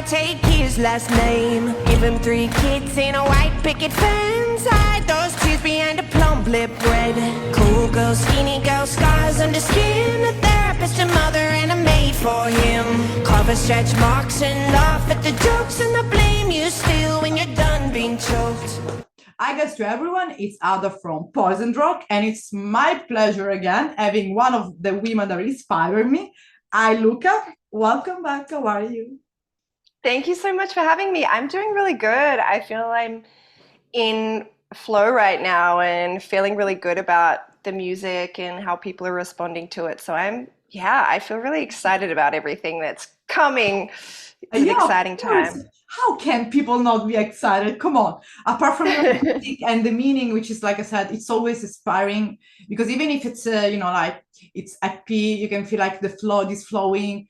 take his last name. Give him 3 kids in a white picket fence. Hide those tears behind a plump lip red. Cool girl, skinny girl, scars under skin. A therapist, a mother, and a maid for him. Cover stretch marks and laugh at the jokes, and they'll blame you still when you're done being choked. Hi guys to everyone, it's Ada from Poison Rock, and it's my pleasure again having one of the women that inspired me, Iluka. Welcome back, how are you? Thank you so much for having me. I'm doing really good. I feel I'm in flow right now and feeling really good about the music and how people are responding to it. So I feel really excited about everything that's coming. It's an exciting time. How can people not be excited? Come on. Apart from the music and the meaning, which is, like I said, it's always inspiring, because even if it's, like it's happy, you can feel like the flow, this flowing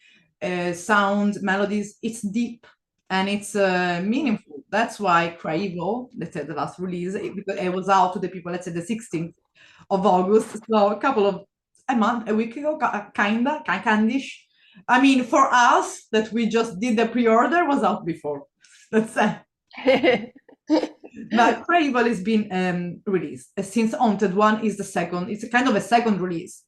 sound, melodies, it's deep and it's meaningful. That's why Cry Evil, let's say the last release, because it was out to the people, let's say the 16th of August, so a week ago, kindish. I mean, for us, that we just did the pre-order, was out before. Let's say. But Cry Evil has been released. Since Haunted One is the second, it's a kind of a second release.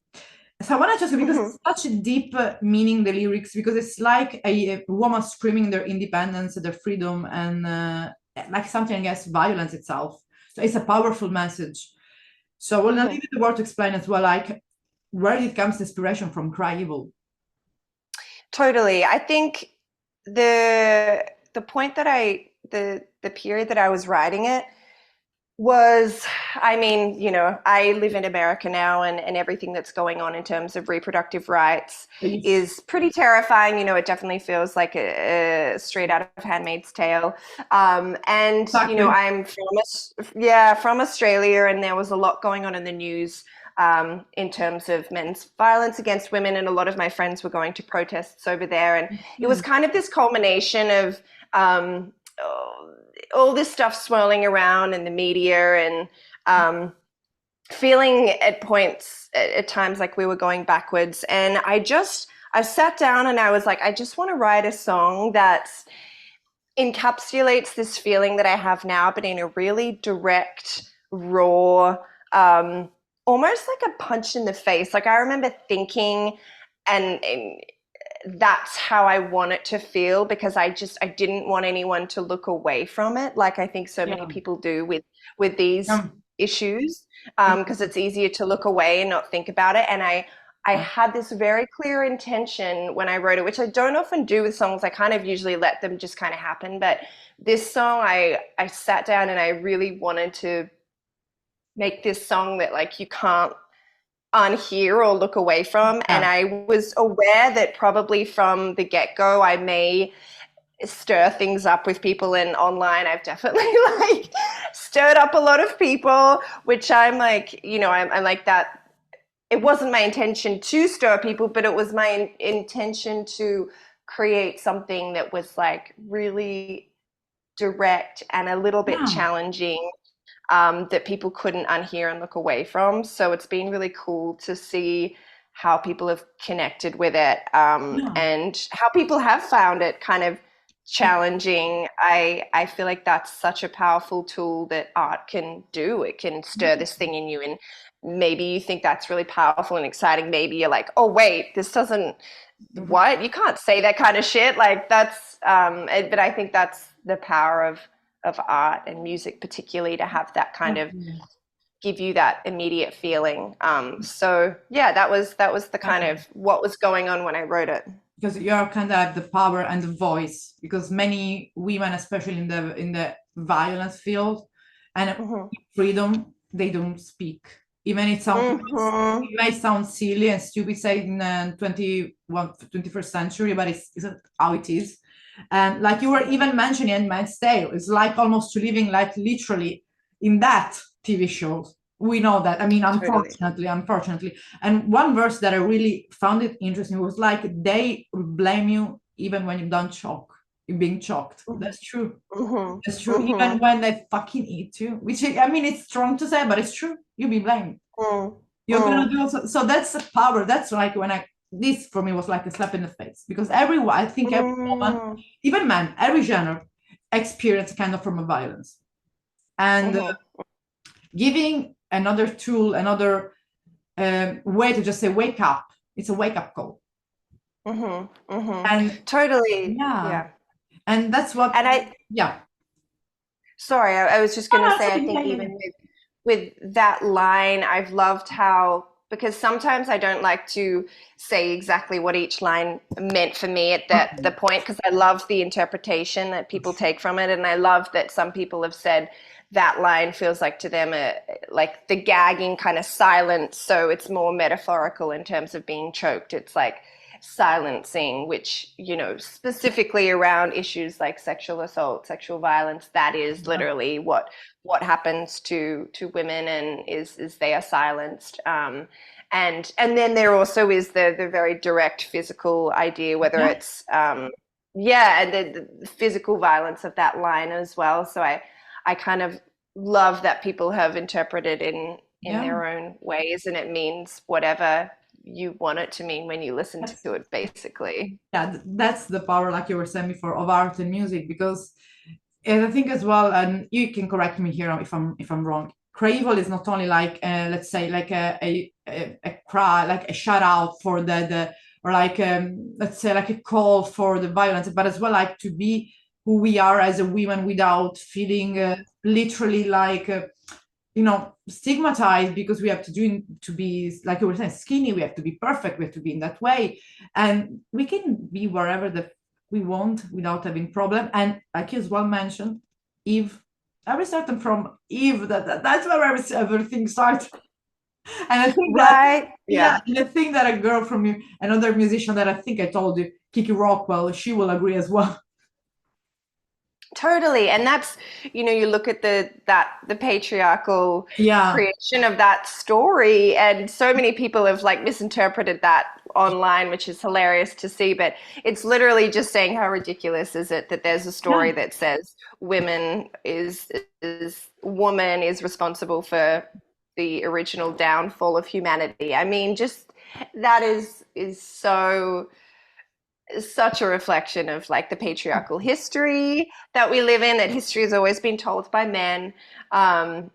So I want to just, because it's such a deep meaning, the lyrics, because it's like a woman screaming their independence, their freedom, and like something against violence itself. So it's a powerful message. So we'll leave it the word to explain as well, like where it comes inspiration from Cry Evil. Totally. I think the point that the period that I was writing it was, I mean, I live in America now, and everything that's going on in terms of reproductive rights is pretty terrifying. It definitely feels like a straight out of Handmaid's Tale. And Exactly. I'm from Australia, and there was a lot going on in the news in terms of men's violence against women, and a lot of my friends were going to protests over there, and it was kind of this culmination of all this stuff swirling around in the media, and feeling at times like we were going backwards. And I sat down and I was like, I just want to write a song that encapsulates this feeling that I have now, but in a really direct, raw, almost like a punch in the face. Like, I remember thinking, and that's how I want it to feel, because I didn't want anyone to look away from it, like I think so many people do with these issues, because it's easier to look away and not think about it. And I had this very clear intention when I wrote it, which I don't often do with songs. I kind of usually let them just kind of happen. But this song, I sat down and I really wanted to make this song that, like, you can't unhear or look away from. And I was aware that probably from the get-go I may stir things up with people, and online I've definitely like stirred up a lot of people, which I'm like, I'm like that. It wasn't my intention to stir people, but it was my intention to create something that was like really direct and a little bit challenging, that people couldn't unhear and look away from. So it's been really cool to see how people have connected with it, and how people have found it kind of challenging. I feel like that's such a powerful tool that art can do. It can stir this thing in you, and maybe you think that's really powerful and exciting. Maybe you're like, oh wait, this doesn't, what? You can't say that kind of shit. Like, that's, but I think that's the power of art and music, particularly, to have that kind of give you that immediate feeling. So yeah, that was the kind of what was going on when I wrote it. Because you are kind of have the power and the voice, because many women, especially in the violence field and freedom, they don't speak. Even it might sound silly and stupid, say in 21st century, but it's how it is. And like you were even mentioning Handmaid's Tale, it's like almost living like literally in that TV show. We know that. I mean, unfortunately. And one verse that I really found it interesting was like, they blame you even when you don't choke. You're being choked. That's true. That's true. Even when they fucking eat you, which, I mean, it's strong to say, but it's true. You'll be blamed. You're gonna do also. So that's the power. That's like when I this for me was like a slap in the face, because everyone, I think every woman, even men, every genre experience kind of form of violence. And giving another tool, another way to just say wake up, it's a wake up call. And Totally. yeah. And that's what, and sorry, I was just going to say, I think yeah. even with that line, I've loved how, because sometimes I don't like to say exactly what each line meant for me at the point, because I love the interpretation that people take from it. And I love that some people have said that line feels like to them like the gagging kind of silence. So it's more metaphorical in terms of being choked. It's like silencing, which, you know, specifically around issues like sexual assault, sexual violence, that is literally what happens to women, and is they are silenced. And then there also is the very direct physical idea, whether it's and the physical violence of that line as well. So I kind of love that people have interpreted in their own ways, and it means whatever you want it to mean when you listen to it, basically. Yeah, that's the power, like you were saying before, of art and music, because and I think as well, and you can correct me here if I'm wrong, cravel is not only like let's say like a cry, like a shout out for the or like let's say like a call for the violence, but as well like to be who we are as a woman without feeling literally like you know, stigmatized, because we have to be, like you were saying, skinny, we have to be perfect, we have to be in that way, and we can be wherever we want without having problem. And like you as well mentioned, Eve, every starting from Eve, that's where everything starts. And I think and I think that a girl from you, another musician that I think I told you, Kiki Rockwell, she will agree as well. Totally. And that's, you know, you look at the patriarchal creation of that story, and so many people have like misinterpreted that online, which is hilarious to see. But it's literally just saying, how ridiculous is it that there's a story that says woman is responsible for the original downfall of humanity. I mean, just that is such a reflection of like the patriarchal history that we live in, that history has always been told by men. That's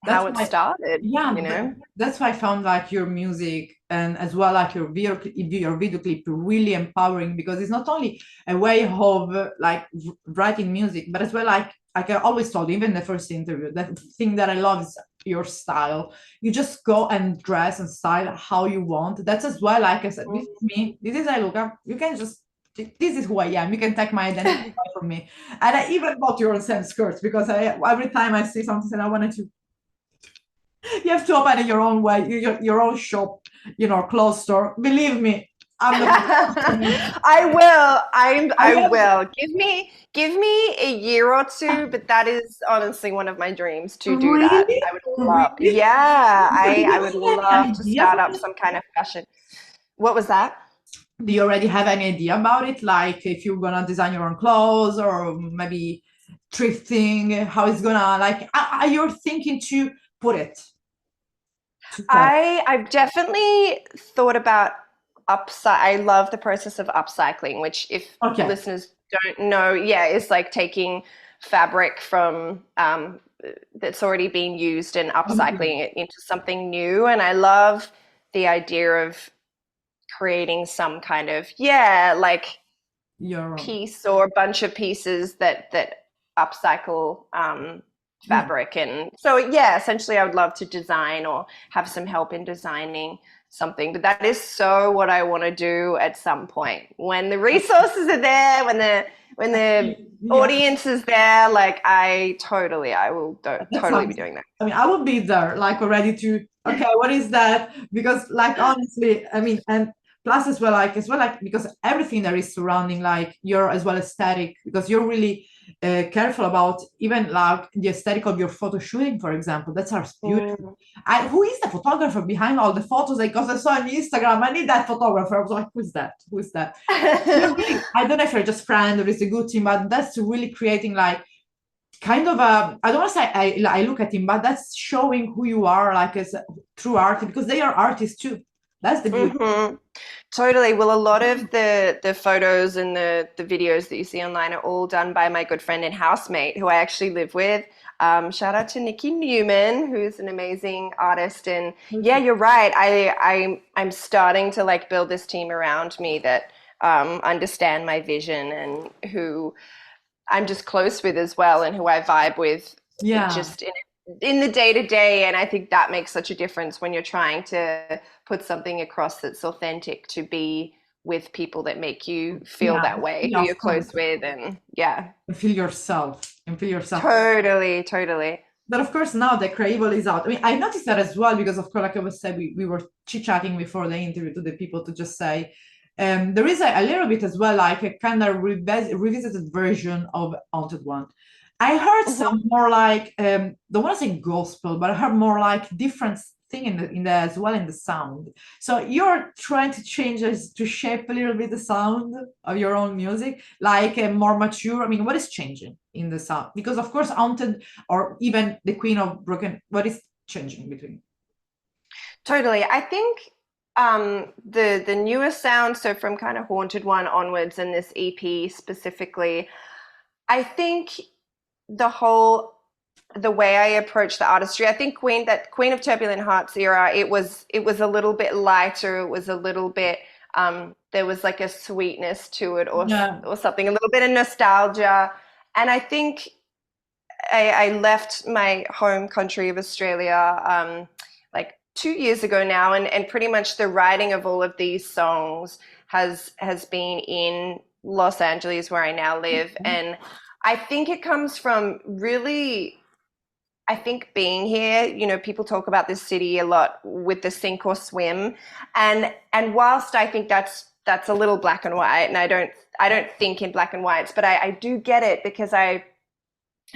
how it started. Yeah, you know? That's why I found like your music and as well like your video clip really empowering, because it's not only a way of like writing music, but as well like I always told, even in the first interview, that thing that I love is your style. You just go and dress and style how you want. That's as well, like I said, this is me, this is Iluka. You can just, this is who I am. You can take my identity from me. And I even bought your same skirts, because every time I see something that I wanted to, you have to open it your own way, your own shop, you know, clothes store. Believe me, I will. Give me a year or two, but that is honestly one of my dreams to do that. I would love, I would love to start up some kind of fashion. What was that? Do you already have any idea about it? Like if you're gonna design your own clothes, or maybe thrifting, how it's gonna, like, are you thinking to put it? I've definitely thought about I love the process of upcycling, which if listeners don't know, is like taking fabric from that's already been used and upcycling it into something new. And I love the idea of creating some kind of like piece or a bunch of pieces that upcycle fabric. And so essentially I would love to design or have some help in designing something, but that is so what I want to do at some point when the resources are there, when the audience is there. Like I will totally be doing that. I mean, I will be there, like already to what is that? Because like honestly, I mean, and plus as well like because everything that is surrounding like your as well aesthetic, because you're really careful about even like the aesthetic of your photo shooting, for example. That's beautiful. Who is the photographer behind all the photos? Because I saw on Instagram, I need that photographer. I was like, who's that? Really, I don't know if you're just friend or it's a good team, but that's really creating like kind of a, I don't want to say I look at him, but that's showing who you are, like as a true artist, because they are artists too. That's the beauty. Hmm. Totally. Well, a lot of the photos and the videos that you see online are all done by my good friend and housemate, who I actually live with. Shout out to Nikki Newman, who's an amazing artist. And yeah, you're right. I'm starting to like build this team around me that understand my vision and who I'm just close with as well, and who I vibe with Yeah. just in the day to day. And I think that makes such a difference when you're trying to put something across that's authentic, to be with people that make you feel Yeah. that way, Yeah, who of you're course. close with. And yeah, And feel yourself. And feel yourself. totally, totally. But of course, now the Crable is out. I mean, I noticed that as well because, of course, like I was saying, we were chit-chatting before the interview to the people to just say there is a little bit as well, like a kind of revisited version of Haunted One. I heard Hmm. some more like don't want to say gospel, but I heard more like different thing in the as well in the sound. So you're trying to change this to shape a little bit the sound of your own music, like a more mature. I mean, what is changing in the sound? Because of course, Haunted or even the Queen of Broken, what is changing between? Totally. I think the newer sound, so from kind of Haunted One onwards and this EP specifically, I think the way I approach the artistry. I think Queen of Turbulent Hearts era, it was a little bit lighter. It was a little bit there was like a sweetness to it, Yeah. or something, a little bit of nostalgia. And I think I left my home country of Australia like 2 years ago now, and pretty much the writing of all of these songs has been in Los Angeles, where I now live. And I think it comes from really, I think being here, people talk about this city a lot with the sink or swim. And whilst I think that's a little black and white, and I don't think in black and whites, but I do get it, because I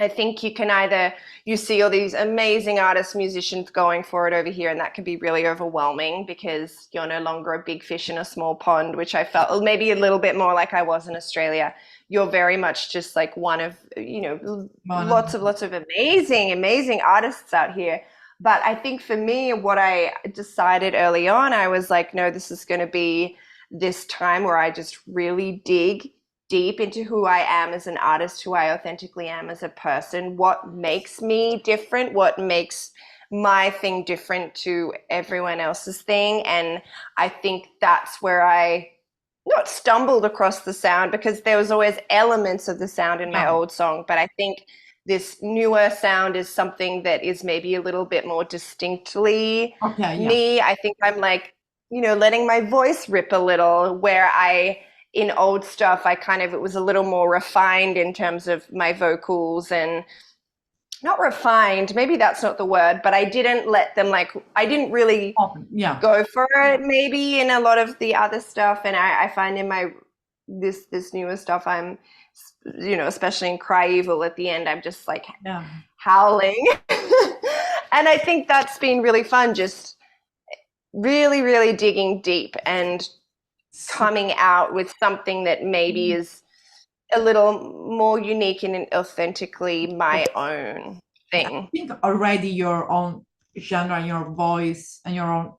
think you see all these amazing artists, musicians going for it over here, and that can be really overwhelming because you're no longer a big fish in a small pond, which I felt maybe a little bit more like I was in Australia. You're very much just like one of, lots of amazing, amazing artists out here. But I think for me, what I decided early on, I was like, no, this is going to be this time where I just really dig deep into who I am as an artist, who I authentically am as a person, what makes me different, what makes my thing different to everyone else's thing. And I think that's where I not stumbled across the sound, because there was always elements of the sound in my Yeah. old song, but I think this newer sound is something that is maybe a little bit more distinctly Okay, yeah. me. I think I'm like, letting my voice rip a little, where in old stuff, it was a little more refined in terms of my vocals, and not refined, maybe that's not the word, but I didn't let them, like, I didn't really Often, yeah. go for it maybe in a lot of the other stuff. And I find in my this newer stuff, I'm, especially in Cry Evil at the end, I'm just like Yeah. howling. And I think that's been really fun, just really, really digging deep and So, coming out with something that maybe is a little more unique and authentically my own yeah, I thing. think already your own genre, your voice, and your own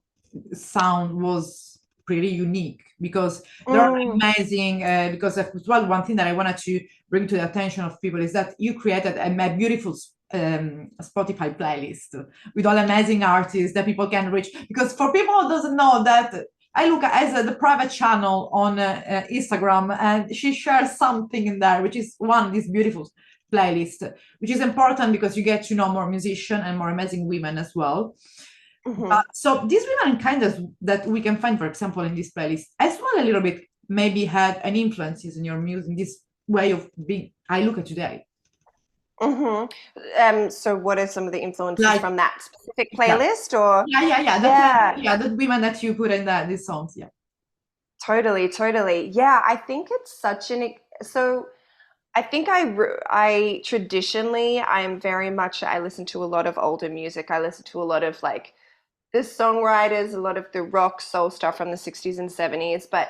sound was pretty unique because there are Mm. amazing. Because as well, one thing that I wanted to bring to the attention of people is that you created a beautiful Spotify playlist with all amazing artists that people can reach. Because for people who doesn't know that. I look as the private channel on Instagram, and she shares something in there, which is one this beautiful playlist, which is important because you get to know more musicians and more amazing women as well. Hmm. So these women kind of that we can find, for example, in this playlist, as well a little bit maybe had an influences in your music, in this way of being. I look at today, Hmm. So what are some of the influences like from that specific yeah, playlist? Or yeah, yeah, yeah, the women that you put in that these songs, yeah. totally, totally. Yeah, I think it's such an so I think I traditionally, I'm very much, I listen to a lot of older music. I listen to a lot of like the songwriters, a lot of the rock soul stuff from the 60s and 70s, but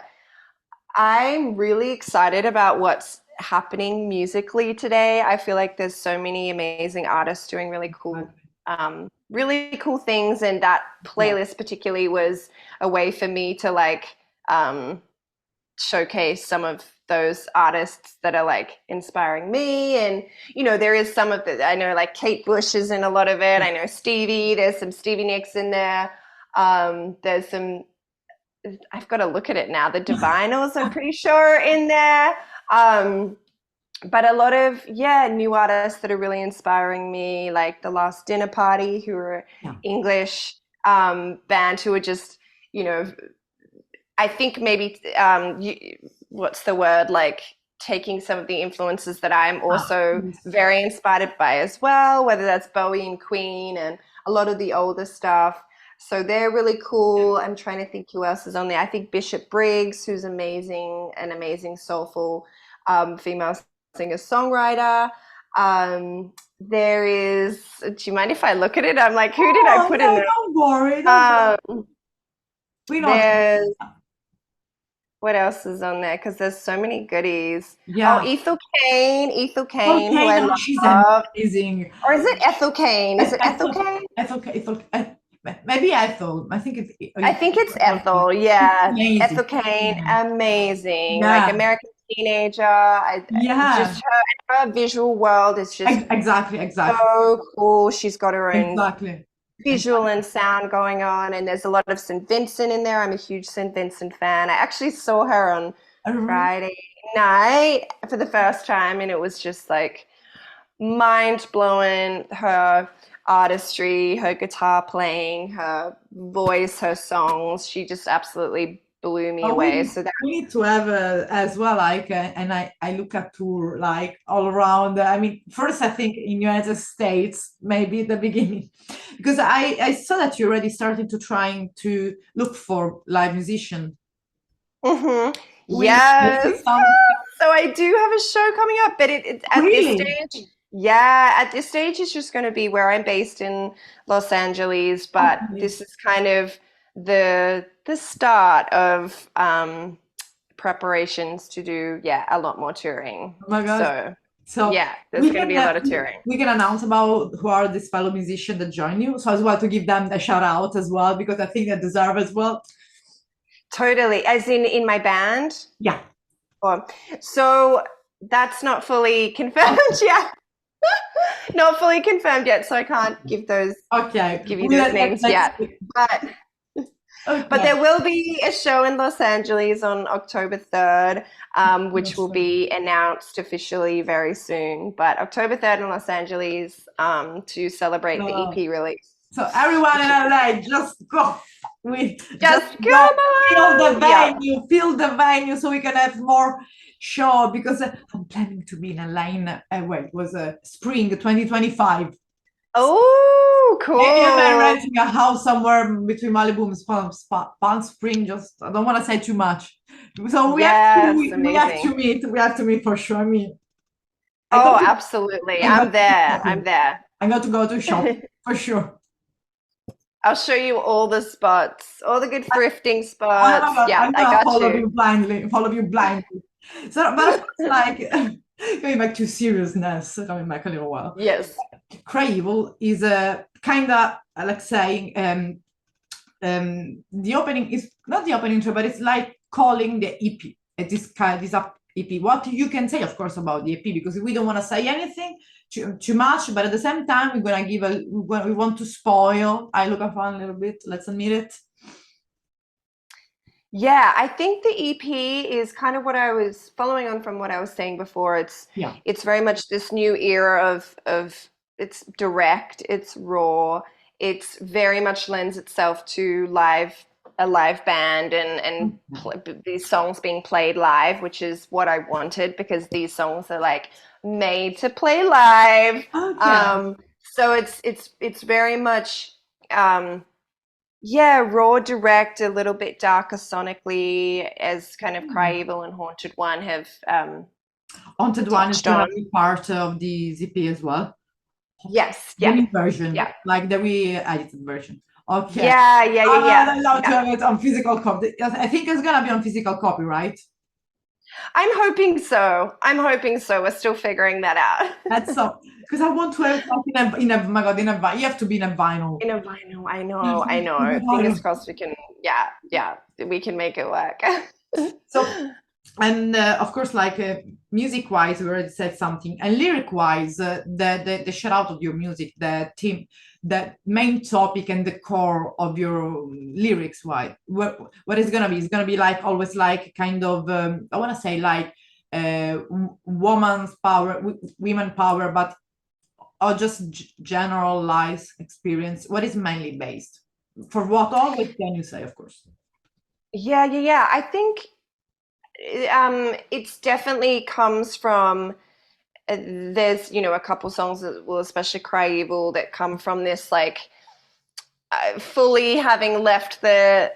I'm really excited about what's happening musically today. I feel like there's so many amazing artists doing really cool things, and that playlist particularly was a way for me to like showcase some of those artists that are like inspiring me. And there is some of the, I know like Kate Bush is in a lot of it. I know Stevie, there's some Stevie Nicks in there. There's some, I've got to look at it now, the Divinals I'm pretty sure in there. But a lot of new artists that are really inspiring me, like The Last Dinner Party, who are English band, who are just I think maybe what's the word, like taking some of the influences that I'm also very inspired by as well, whether that's Bowie and Queen and a lot of the older stuff. So they're really cool. I'm trying to think who else is on there. I think Bishop Briggs, who's an amazing soulful female singer-songwriter. There is, do you mind if I look at it? I'm like, who did I put in there? Don't worry. There's, what else is on there? Because there's so many goodies. Yeah. Oh, Ethel Cain, who I love. She's amazing. Or is it Ethel Cain? Is it Ethel Cain? Ethel, maybe Ethel. I think it's Ethel. Yeah, amazing. Ethel Cain, amazing. Yeah. Like American Teenager. Just her visual world is just exactly so cool. She's got her own exactly visual and sound going on, and there's a lot of St. Vincent in there. I'm a huge St. Vincent fan. I actually saw her on Friday night for the first time, and it was just like mind-blowing. Her artistry, her guitar playing, her voice, her songs, she just absolutely blew me away. So that we need to have as well, like and I look at tour like all around. I mean, first I think in United States, maybe at the beginning, because I saw that you already started to trying to look for live musician. Yes. So I do have a show coming up, but it's at this stage. Yeah, at this stage it's just going to be where I'm based in Los Angeles, but this is kind of the start of preparations to do a lot more touring. Oh my God. So yeah, there's going to be a lot of touring. We can announce about who are these fellow musicians that join you, so as well to give them a shout out as well, because I think they deserve as well. Totally. As in my band? Yeah. So that's not fully confirmed yet. Not fully confirmed yet, so I can't give those give you those names yet. But there will be a show in Los Angeles on October 3rd, which will be announced officially very soon. But October 3rd in Los Angeles to celebrate the EP release. So everyone in LA, just go. Just go. Fill the venue so we can have more show, because I'm planning to be in LA in it was spring 2025. Oh, cool. Maybe I'm renting a house somewhere between Malibu and Palm Springs. Just, I don't want to say too much. So we have to meet. We have to meet for sure. I mean, absolutely. I'm there. I'm going to go to shop for sure. I'll show you all the spots, all the good thrifting spots. I got follow you blindly. So, but like going back to seriousness, coming back a little while. Yes. Crave is a kind of like saying the opening is not the opening intro, but it's like calling the EP. This EP. What you can say, of course, about the EP, because we don't want to say anything too much, but at the same time, we're gonna give we want to spoil Iluka fan a little bit. Let's admit it. Yeah, I think the EP is kind of what I was following on from what I was saying before. It's very much this new era of it's direct, it's raw, it's very much lends itself to a live band and these songs being played live, which is what I wanted, because these songs are like made to play live. So it's very much raw, direct, a little bit darker sonically, as kind of Cry Evil and Haunted One have Haunted One is gonna be part of the ZP as well. Yes, the new version, like the re-edited version. Okay. Yeah. I love to have it on physical copy. I think it's gonna be on physical copy, right? I'm hoping so. I'm hoping so. We're still figuring that out. That's so, because I want to have like oh my God, you have to be in a vinyl. In a vinyl, I You have know, to I be in a know. Fingers vinyl. crossed we can, yeah, we can make it work. So, and of course, like music-wise, we already said something, and lyric-wise, the shout out of your music, the theme, the main topic and the core of your lyrics, why? What is gonna be? It's gonna be like always like kind of I want to say like woman's power, women power, but or just generalized experience. What is mainly based? For what always can you say, of course? Yeah. I think it's definitely comes from there's a couple songs that will especially Cry Evil that come from this like fully having left this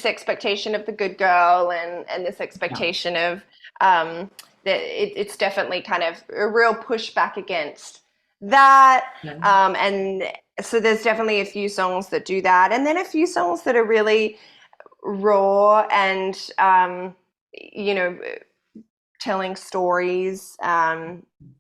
expectation of the good girl and this Yeah. expectation of that it's definitely kind of a real pushback against that Yeah. and so there's definitely a few songs that do that and then a few songs that are really raw and you know telling stories,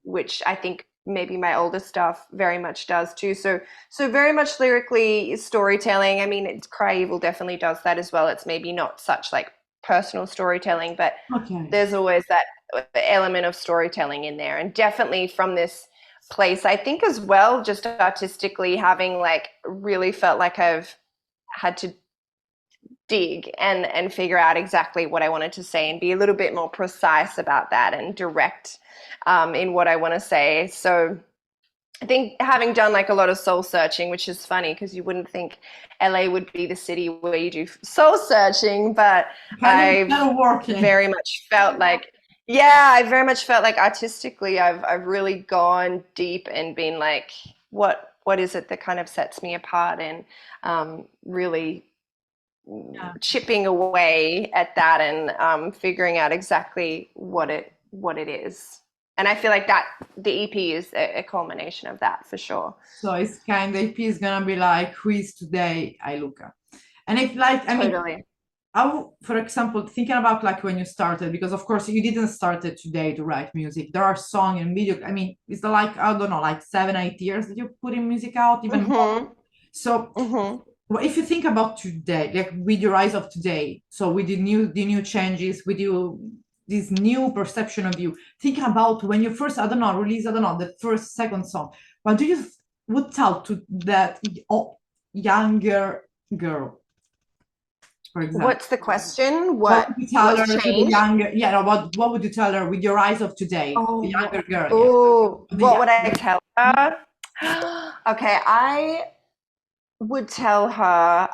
which I think maybe my older stuff very much does too. So very much lyrically storytelling. I mean, Cry Evil definitely does that as well. It's maybe not such like personal storytelling, but Okay. there's always that element of storytelling in there, and definitely from this place. I think as well, just artistically having like really felt like I've had to dig and figure out exactly what I wanted to say and be a little bit more precise about that and direct in what I want to say. So I think having done like a lot of soul searching, which is funny because you wouldn't think LA would be the city where you do soul searching, but I've Kind of working. very much felt like, yeah, I very much felt like artistically I've really gone deep and been like, what is it that kind of sets me apart and really Yeah. chipping away at that and figuring out exactly what it is. And I feel like that the EP is a culmination of that for sure. So it's kind of EP is gonna be like who is today Iluka. And if like I mean Totally. for example, thinking about like when you started, because of course you didn't start it today to write music. There are song and video. I mean, it's like I don't know, like 7, 8 years that you're putting music out, even more. Mm-hmm. So Mm-hmm. well, if you think about today, like with your eyes of today, so with the new changes, with you this new perception of you, thinking about when you first, I don't know, release, I don't know, the first, second song, what do you would tell to that younger girl, for example? What's the question? What would you tell her What's to the changed? younger, yeah, no, what would you tell her with your eyes of today, the Oh, younger girl, yeah, oh, the what would I younger, tell her? Okay, I would tell her,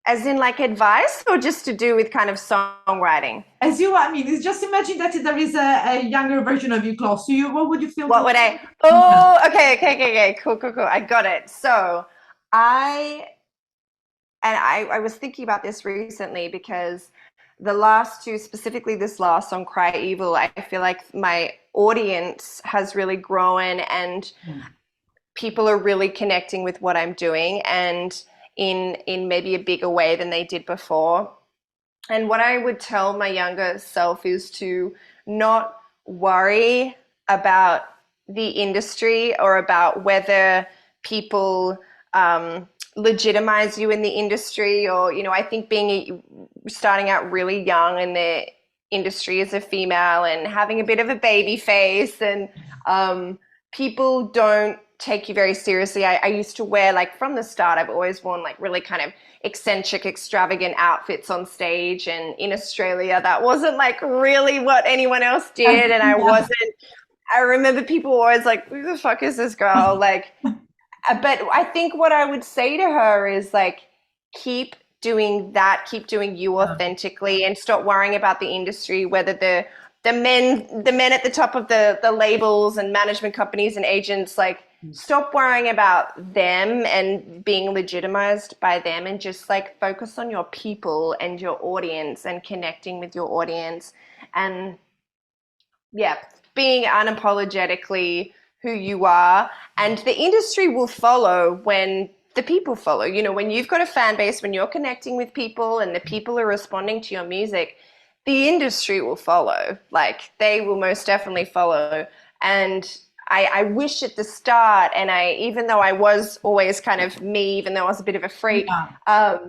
as in like advice or just to do with kind of songwriting? as you, I mean, it's just imagine that there is a younger version of you close to you. What would you feel What to? would I? Yeah. Oh, okay. Cool. I got it. So I I was thinking about this recently because the last two, specifically this last song, Cry Evil, I feel like my audience has really grown and people are really connecting with what I'm doing and in maybe a bigger way than they did before. And what I would tell my younger self is to not worry about the industry or about whether people legitimize you in the industry or, I think starting out really young in the industry as a female and having a bit of a baby face and people don't take you very seriously. I used to wear like from the start, I've always worn like really kind of eccentric, extravagant outfits on stage. And in Australia, that wasn't like really what anyone else did. And I remember people always like, who the fuck is this girl? Like, but I think what I would say to her is like, keep doing that, keep doing you authentically and stop worrying about the industry, whether the men at the top of the labels and management companies and agents, like stop worrying about them and being legitimized by them and just like focus on your people and your audience and connecting with your audience and yeah, being unapologetically who you are, and the industry will follow when the people follow. You know, when you've got a fan base, when you're connecting with people and the people are responding to your music, the industry will follow. Like they will most definitely follow. And I wish at the start, and even though I was always kind of me, even though I was a bit of a freak, Yeah,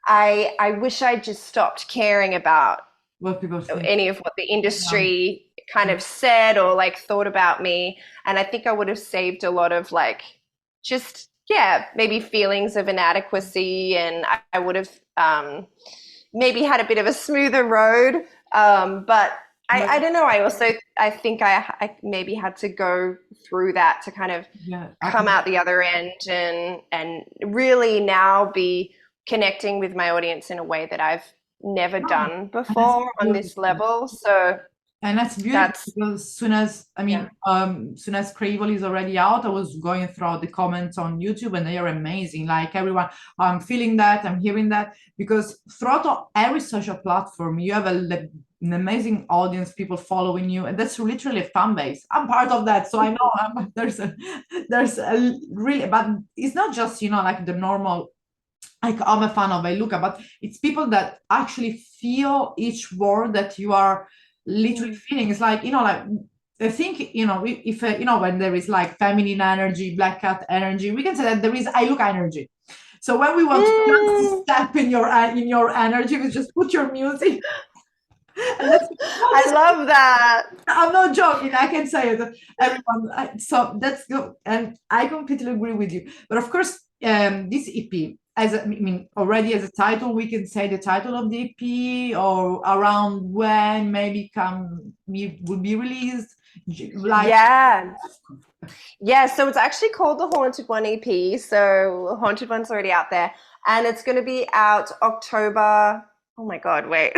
I wish I just stopped caring about what people think. any of what the Yeah. industry kind of said or like thought about me. And I think I would have saved a lot of like just, yeah, maybe feelings of inadequacy. And I would have maybe had a bit of a smoother road. But I don't know. I think I maybe had to go through that to kind of Yeah, come out the other end and really now be connecting with my audience in a way that I've never done and that's before on this beautiful. level. So And that's beautiful that's, because soon as yeah. soon as Crable is already out, I was going through the comments on YouTube and they are amazing. Like everyone, I'm feeling that, I'm hearing that because throughout every social platform, you have an amazing audience, people following you, and that's literally a fan base. I'm part of that, so I know there's a really, but it's not just like the normal. Like I'm a fan of Iluka, but it's people that actually feel each word that you are literally feeling. It's like like I think if when there is like feminine energy, black cat energy, we can say that there is Iluka energy. So when we want to step in your energy, we just put your music. And that's, I love that. I'm not joking. I can say it. Everyone. So that's good, and I completely agree with you. But of course, this EP, already as a title, we can say the title of the EP or around when maybe will be released. Like Yeah. So it's actually called the Haunted One EP. So Haunted One's already out there, and it's going to be out October. Oh my God, wait.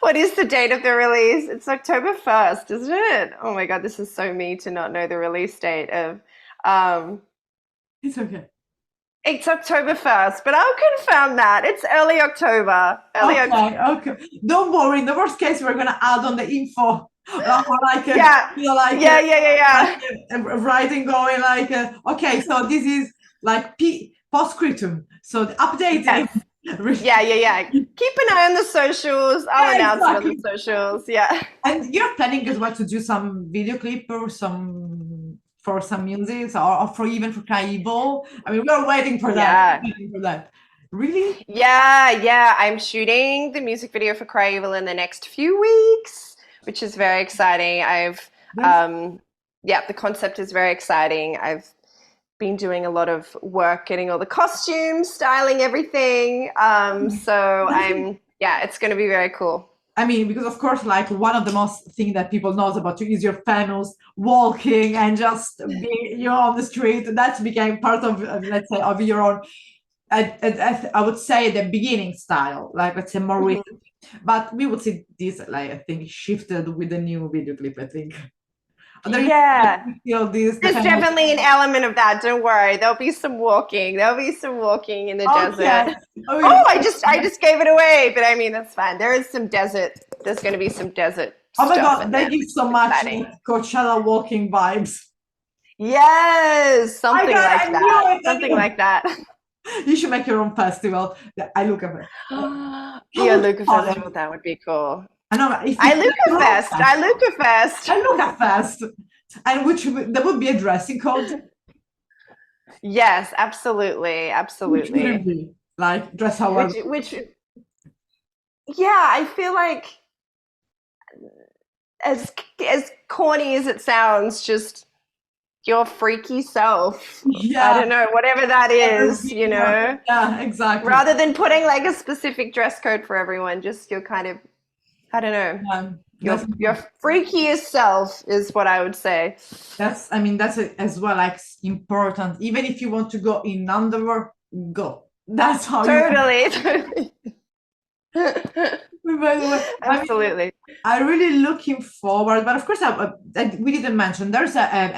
What is the date of the release? It's October 1st, isn't it? Oh my God, this is so me to not know the release date of it's okay. it's October 1st, but I'll confirm that. It's early October. Okay. Don't worry. In the worst case, we're gonna add on the info. Writing going like okay, so this is like postscriptum. So the updating. Yes. Yeah. Keep an eye on the socials. I'll announce it on the socials. Yeah. And you're planning as well to do some video clip or for some music or for even for Kaibo. I mean, we're waiting for that. Really? Yeah. I'm shooting the music video for Cry Evil in the next few weeks, which is very exciting. The concept is very exciting. I've been doing a lot of work getting all the costumes, styling everything. So it's going to be very cool. I mean, because of course, like one of the most thing that people knows about you is your famous walking and just being on the street. That became part of, let's say, of your own. I would say the beginning style, like let's say more recent. But we would see this, like I think, shifted with the new video clip. I think. There's definitely an element of that. Don't worry. There'll be some walking. There'll be some walking in the desert. I just gave it away, but I mean that's fine. There is some desert. There's going to be some desert. Oh my God, they give so much Coachella walking vibes. Yes, something like that. Something like that. You should make your own festival. The Iluka Festival. That would be cool. I know. Iluka Fest. And there would be a dressing code. Yes, absolutely. Which would it be? Like dress however. I feel like as corny as it sounds, just your freaky self. Yeah. I don't know, whatever that is, Yeah, exactly. Rather than putting like a specific dress code for everyone, just your kind of, I don't know. Your freakiest self is what I would say. That's as well like important. Even if you want to go in underwear, go. That's how Totally. By the way, absolutely. I'm really looking forward, but of course, we didn't mention there's a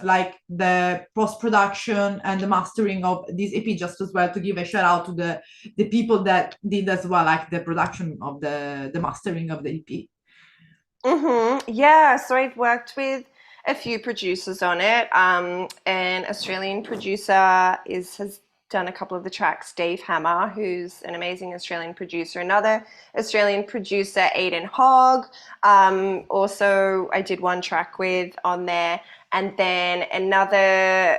like the post-production and the mastering of this EP, just as well to give a shout out to the people that did as well, like the production of the mastering of the EP. Yeah, so I've worked with a few producers on it. An Australian producer has done a couple of the tracks. Dave Hammer, who's an amazing Australian producer. Another Australian producer, Aidan Hogg. Also, I did one track with on there. And then another,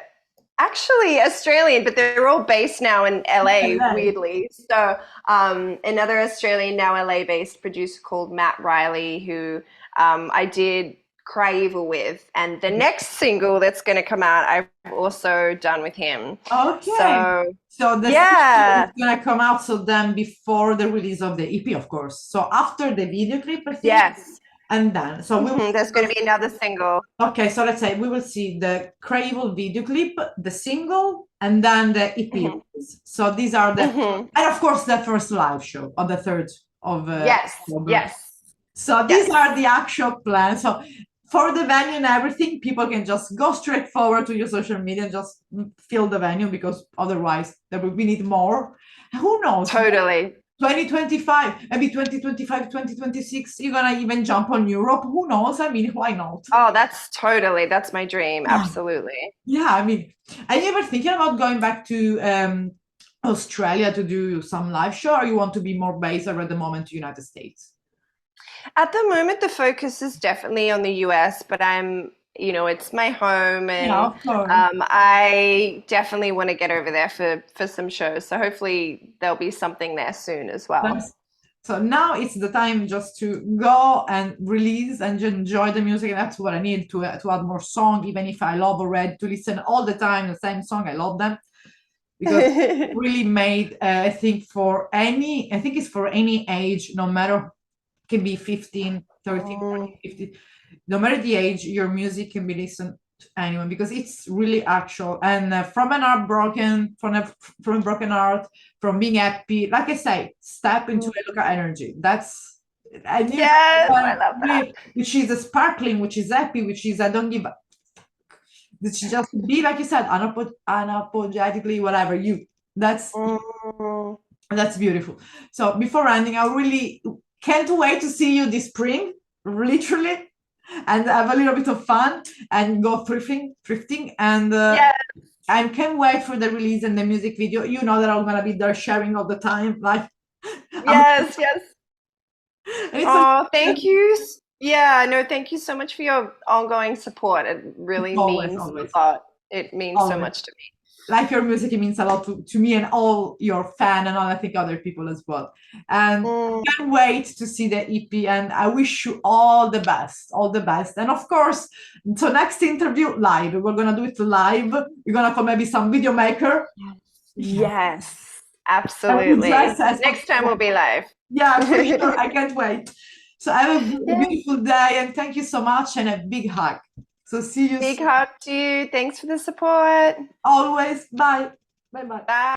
actually Australian, but they're all based now in LA, weirdly. So another Australian, now LA-based producer called Matt Riley, who I did Cry Evil with, and the next single that's going to come out I've also done with him. Okay, so the single is going to come out, so then before the release of the EP, of course, so after the video clip, I think. Yes. And then so there's going to be another single. Okay, so let's say we will see the Cry Evil video clip, the single, and then the EP release. So these are the and of course the first live show on the 3rd of October. Yes. So these are the actual plans. So for the venue and everything, people can just go straight forward to your social media and just fill the venue, because otherwise we need more. Who knows? Totally. 2025, maybe 2025, 2026, you're gonna even jump on Europe. Who knows? I mean, why not? Oh, that's my dream. Absolutely. Yeah, I mean, are you ever thinking about going back to Australia to do some live show, or you want to be more based at the moment to United States? At the moment, the focus is definitely on the US, but it's my home, and I definitely want to get over there for some shows. So hopefully there'll be something there soon as well. So now it's the time just to go and release and enjoy the music. And that's what I need to add more song, even if I love already to listen all the time the same song. I love them because it really made, I think it's for any age, no matter, can be 15, 13, 14, 15. No matter the age, your music can be listened to anyone, because it's really actual. And from an heart broken, from a broken heart, from being happy, like I say, step into Iluka energy. That's I love that. Which is a sparkling, which is happy, which is I don't give up. Which is just be, like you said, unapologetically whatever you. That's beautiful. So before ending, I really can't wait to see you this spring, literally, and have a little bit of fun and go thrifting, and I can't wait for the release and the music video. You know that I'm gonna be there sharing all the time, like yes. Oh, thank you. Yeah, no, thank you so much for your ongoing support. It really means a lot. It means so much to me. Like your music, it means a lot to me and all your fan, and all, I think, other people as well. And can't wait to see the EP, and I wish you all the best. And of course, so next interview live. We're gonna do it live. We're gonna call maybe some video maker. Yes, absolutely. Next time we'll be live. Yeah, for sure. I can't wait. So have a beautiful day, and thank you so much, and a big hug. So see you. Big hug to you. Thanks for the support. Always. Bye. Bye. Bye.